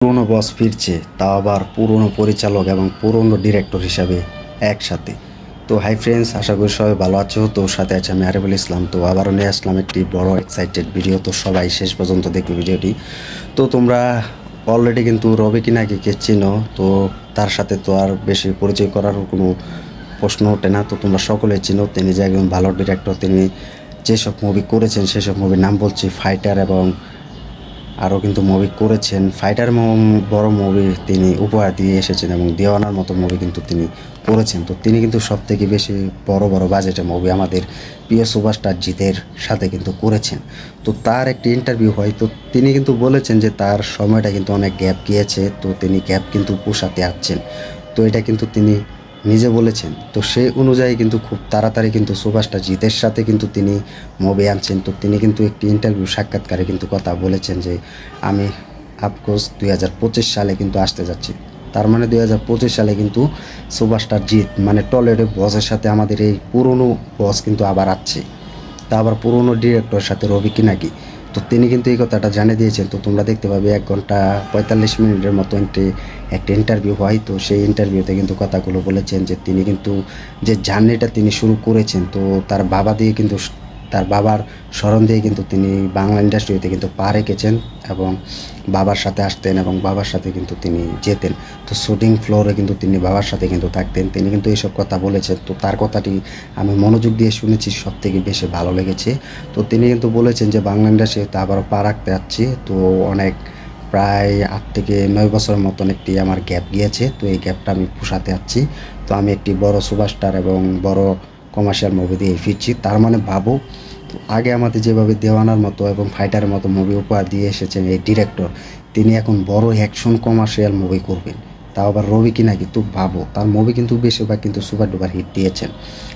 পুরনো বস ফিরছে, তাও আবার পুরনো পরিচালক এবং পুরনো ডিরেক্টর হিসাবে একসাথে। তো হাই ফ্রেন্ডস, আশা করি সবাই ভালো আছো। তো সাথে আছে আমি আরিফুল ইসলাম। তো আবারও নিয়ে আসলাম একটি বড় এক্সাইটেড ভিডিও। তো সবাই শেষ পর্যন্ত দেখবে ভিডিওটি। তো তোমরা অলরেডি কিন্তু রবি কিনাগিকে চিনো, তো তার সাথে তো আর বেশি পরিচয় করার কোনো প্রশ্ন ওঠে না। তো তোমরা সকলেই চিনো, তিনি যে একজন ভালো ডিরেক্টর। তিনি যেসব মুভি করেছেন সেসব মুভির নাম বলছি ফাইটার, এবং আরও কিন্তু মুভি করেছেন। ফাইটার বড় মুভি তিনি উপহার দিয়ে এসেছেন, এবং দেওয়ানার মতো মুভি কিন্তু তিনি করেছেন। তো তিনি কিন্তু সব থেকে বেশি বড় বড় বাজেটের মুভি আমাদের প্রিয় সুপারস্টার জিতের সাথে কিন্তু করেছেন। তো তার একটি ইন্টারভিউ হয়, তো তিনি কিন্তু বলেছেন যে তার সময়টা কিন্তু অনেক গ্যাপ গিয়েছে, তো তিনি গ্যাপ কিন্তু পোষাতে আসছেন। তো এটা কিন্তু তিনি নিজে বলেছেন। তো সেই অনুযায়ী কিন্তু খুব তাড়াতাড়ি কিন্তু সুপারস্টার জিতের সাথে কিন্তু তিনি মুভি আনছেন। তো তিনি কিন্তু একটি ইন্টারভিউ সাক্ষাৎকারে কিন্তু কথা বলেছেন যে আমি আফকোর্স 2025 সালে কিন্তু আসতে যাচ্ছি। তার মানে 2025 সালে কিন্তু সুপারস্টার জিত মানে টলিউডের বসের সাথে আমাদের এই পুরনো বস কিন্তু আবার আসছে, তা আবার পুরনো ডিরেক্টরের সাথে রবি কিনাগি। তো তিনি কিন্তু এই কথাটা জানিয়ে দিয়েছেন। তো তোমরা দেখতে পাবে 1 ঘন্টা 45 মিনিটের মতো একটা ইন্টারভিউ হয়। তো সেই ইন্টারভিউতে কিন্তু কথাগুলো বলেছেন যে তিনি কিন্তু যে জার্নিটা তিনি শুরু করেছেন, তো তার বাবা দিয়ে কিন্তু তার বাবার স্মরণ দিয়ে কিন্তু তিনি বাংলা ইন্ডাস্ট্রিতে কিন্তু পা রেখেছেন, এবং বাবার সাথে আসতেন এবং বাবার সাথে কিন্তু তিনি যেতেন। তো শুটিং ফ্লোরে কিন্তু তিনি বাবার সাথে কিন্তু থাকতেন। তিনি কিন্তু এইসব কথা বলেছেন। তো তার কথাটি আমি মনোযোগ দিয়ে শুনেছি, সব থেকে বেশি ভালো লেগেছে। তো তিনি কিন্তু বলেছেন যে বাংলা ইন্ডাস্ট্রিতে আবারও পা রাখতে যাচ্ছি। তো অনেক প্রায় 8 থেকে 9 বছরের মতন একটি আমার গ্যাপ গিয়েছে। তো এই গ্যাপটা আমি পোষাতে যাচ্ছি। তো আমি একটি বড় সুপারস্টার এবং বড় কমার্শিয়াল মুভি দিয়ে ফিরছি। তার মানে ভাবো, আগে আমাদের যেভাবে দেওয়ানার মতো এবং ফাইটারের মতো মুভি উপহার দিয়ে এসেছেন এই ডিরেক্টর, তিনি এখন বড় অ্যাকশন কমার্শিয়াল মুভি করবেন, তাও আবার রবি কিনাগি। তো ভাবো, তার মুভি কিন্তু বেশিরভাগ কিন্তু সুপার ডুপার হিট দিয়েছেন।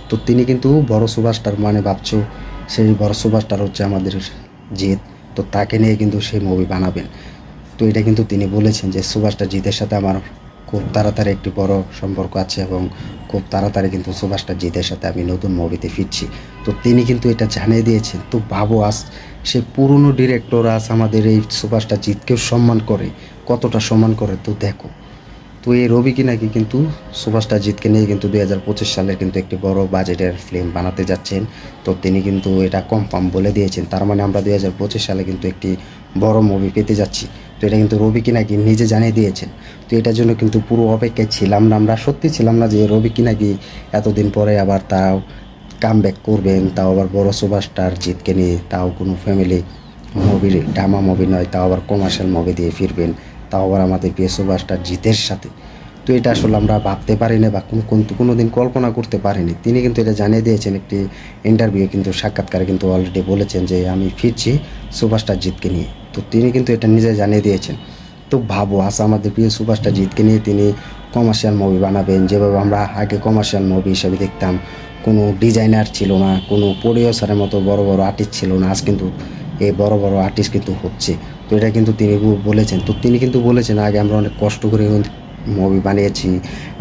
তো তিনি কিন্তু বড় সুপারস্টার, মানে ভাবছো সেই বড় সুপারস্টার হচ্ছে আমাদের জিৎ। তো তাকে নিয়ে কিন্তু সেই মুভি বানাবেন। তো এটা কিন্তু তিনি বলেছেন যে সুপারস্টার জিতের সাথে আমার খুব তাড়াতাড়ি একটি বড় সম্পর্ক আছে, এবং খুব তাড়াতাড়ি কিন্তু সুপারস্টার জিতের সাথে আমি নতুন মুভিতে ফিরছি। তো তিনি কিন্তু এটা জানিয়ে দিয়েছেন। তো ভাবো, আজ সে পুরনো ডিরেক্টর আজ আমাদের এই সুপারস্টার জিতকেও সম্মান করে, কতটা সম্মান করে। তো দেখো, তো এই রবি কিনাগি কিন্তু সুপারস্টার জিতকে নিয়ে কিন্তু 2025 সালের কিন্তু একটি বড় বাজেটের ফিল্ম বানাতে যাচ্ছেন। তো তিনি কিন্তু এটা কনফার্ম বলে দিয়েছেন। তার মানে আমরা 2025 সালে কিন্তু একটি বড় মুভি পেতে যাচ্ছি। তো এটা কিন্তু রবি কিনাগি নিজে জানিয়ে দিয়েছেন। তো এটার জন্য কিন্তু পুরো অপেক্ষায় ছিলাম না, আমরা সত্যি ছিলাম না যে রবি কিনাগি এতদিন পরে আবার তাও কামব্যাক করবেন, তাও আবার বড় সুপারস্টার জিতকে নিয়ে, তাও কোনো ফ্যামিলি মুভির ড্রামা মুভি নয়, তাও আবার কমার্শিয়াল মুভি দিয়ে ফিরবেন, তাও আবার আমাদের প্রিয় সুপারস্টার জিতের সাথে। তো এটা আসলে আমরা ভাবতে পারিনি বা কোনো দিন কল্পনা করতে পারিনি। তিনি কিন্তু এটা জানিয়ে দিয়েছেন একটি ইন্টারভিউ কিন্তু সাক্ষাৎকারে কিন্তু অলরেডি বলেছেন যে আমি ফিরছি সুপারস্টার জিতকে নিয়ে। তো তিনি কিন্তু এটা নিজে জানিয়ে দিয়েছেন। তো ভাবো, আজ আমাদের প্রিয় সুপারস্টার জিতকে নিয়ে তিনি কমার্শিয়াল মুভি বানাবেন। যেভাবে আমরা আগে কমার্শিয়াল মুভি হিসেবে দেখতাম, কোনো ডিজাইনার ছিল না, কোনো প্রডিউসারের মতো বড় বড় আর্টিস্ট ছিল না, আজ কিন্তু এই বড় বড় আর্টিস্ট কিন্তু হচ্ছে। তো এটা কিন্তু তিনি বলেছেন। তো তিনি কিন্তু বলেছেন আগে আমরা অনেক কষ্ট করে মুভি বানিয়েছি,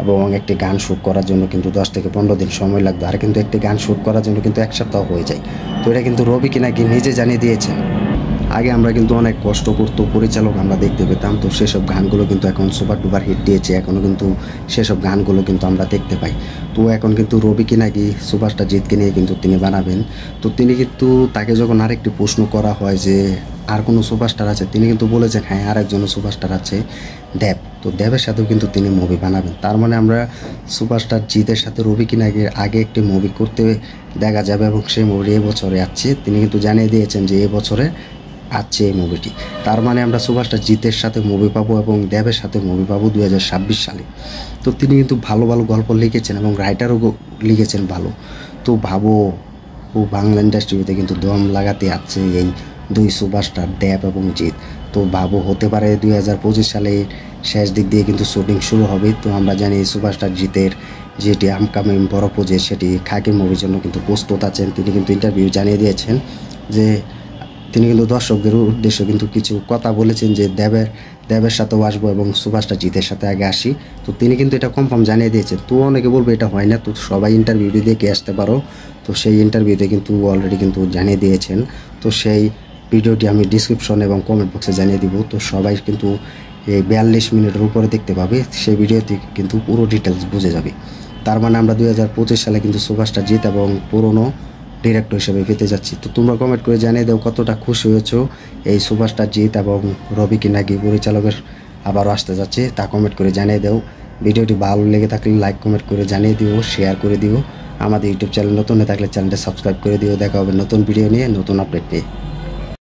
এবং একটি গান শ্যুট করার জন্য কিন্তু 10 থেকে 15 দিন সময় লাগতো, আর কিন্তু একটি গান শ্যুট করার জন্য কিন্তু 1 সপ্তাহ হয়ে যায়। তো এটা কিন্তু রবি কিনাগি নিজে জানিয়ে দিয়েছেন। আগে আমরা কিন্তু অনেক কষ্ট করতো পরিচালক আমরা দেখতে পেতাম। তো সেসব গানগুলো কিন্তু এখন সুপার ডুপার হিট দিয়েছে, এখনও কিন্তু সেসব গানগুলো কিন্তু আমরা দেখতে পাই। তো এখন কিন্তু রবি কিনাগি সুপারস্টার জিতকে নিয়ে কিন্তু তিনি বানাবেন। তো তিনি কিন্তু, তাকে যখন আরেকটি প্রশ্ন করা হয় যে আর কোনো সুপারস্টার আছে, তিনি কিন্তু বলেছেন হ্যাঁ, আরেকজনও সুপারস্টার আছে, দেব। তো দেবের সাথেও কিন্তু তিনি মুভি বানাবেন। তার মানে আমরা সুপারস্টার জিতের সাথে রবি কিনাগির আগে একটি মুভি করতে দেখা যাবে, এবং সেই মুভি এবছরে আসছে। তিনি কিন্তু জানিয়ে দিয়েছেন যে এবছরে আসছে এই মুভিটি। তার মানে আমরা সুপারস্টার জিতের সাথে মুভি পাবো এবং দেবের সাথে মুভি পাবো 2026 সালে। তো তিনি কিন্তু ভালো ভালো গল্প লিখেছেন এবং রাইটারও লিখেছেন ভালো। তো ভাবো, ও বাংলা ইন্ডাস্ট্রিতে কিন্তু দম লাগাতে আসছে এই দুই সুপারস্টার দেব এবং জিৎ। তো ভাবো, হতে পারে 2025 সালে শেষ দিক দিয়ে কিন্তু শুটিং শুরু হবে। তো আমরা জানি সুপারস্টার জিতের যেটি আপকামিং বড় প্রজেক্ট, সেটি খাকি মুভির জন্য কিন্তু প্রস্তুত আছেন। তিনি কিন্তু ইন্টারভিউ জানিয়ে দিয়েছেন যে তিনি কিন্তু দর্শকদের উদ্দেশ্যে কিন্তু কিছু কথা বলেছেন যে দেবের সাথেও আসবো এবং সুপারস্টার জিতের সাথে আগে আসি। তো তিনি কিন্তু এটা কনফার্ম জানিয়ে দিয়েছেন। তো অনেকে বলবে এটা হয় না, তো সবাই ইন্টারভিউটি দেখে আসতে পারো। তো সেই ইন্টারভিউতে কিন্তু অলরেডি কিন্তু জানিয়ে দিয়েছেন। তো সেই ভিডিওটি আমি ডিসক্রিপশন এবং কমেন্ট বক্সে জানিয়ে দিব। তো সবাই কিন্তু এই 42 মিনিটের উপরে দেখতে পাবে, সেই ভিডিওতে কিন্তু পুরো ডিটেলস বুঝে যাবে। তার মানে আমরা 2025 সালে কিন্তু সুপারস্টার জিৎ এবং পুরনো ডিরেক্টর হিসেবে পেতে যাচ্ছি। তো তোমরা কমেন্ট করে জানিয়ে দাও কতটা খুশি হয়েছো এই সুপারস্টার জিৎ এবং রবি কিনাগি পরিচালকের আবারও আসতে যাচ্ছে, তা কমেন্ট করে জানিয়ে দাও। ভিডিওটি ভালো লেগে থাকলে লাইক কমেন্ট করে জানিয়ে দিও, শেয়ার করে দিও। আমাদের ইউটিউব চ্যানেল নতুন হয়ে থাকলে চ্যানেলটা সাবস্ক্রাইব করে দিও। দেখা হবে নতুন ভিডিও নিয়ে, নতুন আপডেট নিয়ে।